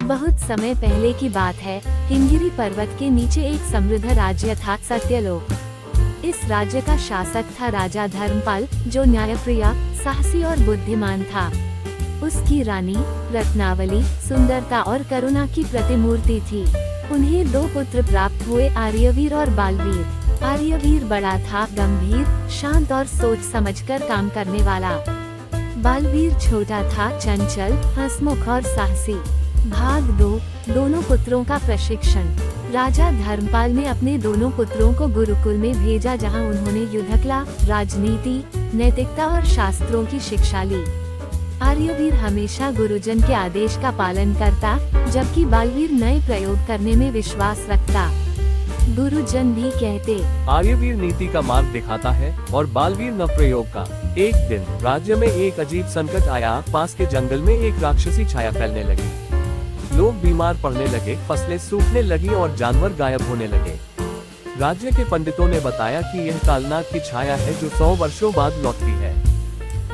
बहुत समय पहले की बात है, हिमगिरी पर्वत के नीचे एक समृद्ध राज्य था, सत्यलोक। इस राज्य का शासक था राजा धर्मपाल, जो न्यायप्रिय, साहसी और बुद्धिमान था। उसकी रानी रत्नावली सुंदरता और करुणा की प्रतिमूर्ति थी। उन्हें 2 पुत्र प्राप्त हुए, आर्यवीर और बालवीर। आर्यवीर बड़ा था, गंभीर, शांत और सोच समझकर काम करने वाला। बालवीर छोटा था, चंचल, हंसमुख और साहसी। भाग 2, दोनों पुत्रों का प्रशिक्षण। राजा धर्मपाल ने अपने दोनों पुत्रों को गुरुकुल में भेजा, जहां उन्होंने युद्धकला, राजनीति, नैतिकता और शास्त्रों की शिक्षा ली। आर्यवीर हमेशा गुरुजन के आदेश का पालन करता, जबकि बालवीर नए प्रयोग करने में विश्वास रखता। गुरुजन भी कहते, आर्यवीर नीति का मार्ग दिखाता है और बालवीर न प्रयोग का। एक दिन राज्य में एक अजीब संकट आया। पास के जंगल में एक राक्षसी छाया फैलने लगी। लोग बीमार पड़ने लगे, फसलें सूखने लगी और जानवर गायब होने लगे। राज्य के पंडितों ने बताया कि यह कालनाग की छाया है, जो 100 वर्षों बाद लौटती है।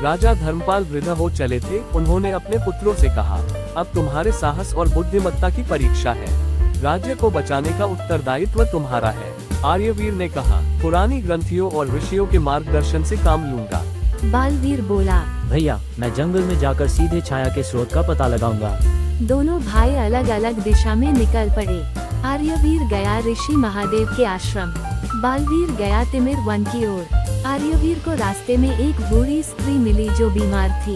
राजा धर्मपाल वृद्ध हो चले थे। उन्होंने अपने पुत्रों से कहा, अब तुम्हारे साहस और बुद्धिमत्ता की परीक्षा है। राज्य को बचाने का उत्तरदायित्व तुम्हारा है। आर्यवीर ने कहा, पुरानी ग्रंथियों और ऋषियों के मार्गदर्शन से काम लूंगा। बालवीर बोला, भैया, मैं जंगल में जाकर सीधे छाया के स्रोत का पता लगाऊंगा। दोनों भाई अलग अलग दिशा में निकल पड़े। आर्यवीर गया ऋषि महादेव के आश्रम, बालवीर गया तिमिर वन की ओर। आर्यवीर को रास्ते में एक बूढ़ी स्त्री मिली जो बीमार थी।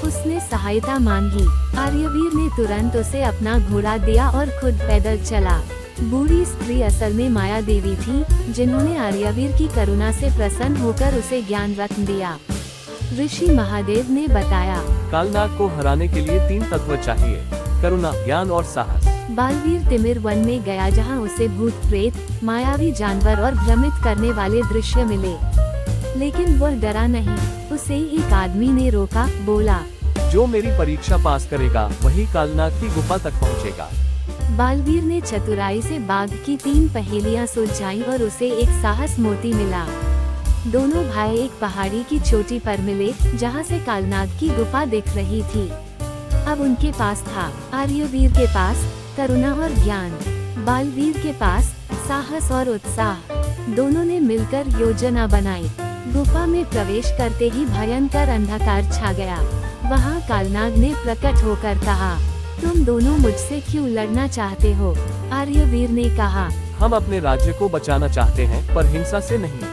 उसने सहायता मांगी। आर्यवीर ने तुरंत उसे अपना घोड़ा दिया और खुद पैदल चला। बूढ़ी स्त्री असल में माया देवी थी, जिन्होंने आर्यवीर की करुणा से प्रसन्न होकर उसे ज्ञान रत्न दिया। ऋषि महादेव ने बताया, कालनाग को हराने के लिए 3 तत्व चाहिए, करुणा, ज्ञान और साहस। बालवीर तिमिर वन में गया, जहां उसे भूत प्रेत, मायावी जानवर और भ्रमित करने वाले दृश्य मिले, लेकिन वह डरा नहीं। उसे एक आदमी ने रोका, बोला, जो मेरी परीक्षा पास करेगा वही कालनाग की गुफा तक पहुंचेगा। बालवीर ने चतुराई से बाघ की 3 पहेलियां सुलझाई और उसे एक साहस मोती मिला। दोनों भाई एक पहाड़ी की चोटी पर मिले, जहां से कालनाग की गुफा दिख रही थी। अब उनके पास था, आर्यवीर के पास करुणा और ज्ञान, बालवीर के पास साहस और उत्साह। दोनों ने मिलकर योजना बनाई। गुफा में प्रवेश करते ही भयंकर अंधकार छा गया। वहां कालनाग ने प्रकट होकर कहा, तुम दोनों मुझसे क्यों लड़ना चाहते हो? आर्यवीर ने कहा, हम अपने राज्य को बचाना चाहते हैं, पर हिंसा से नहीं।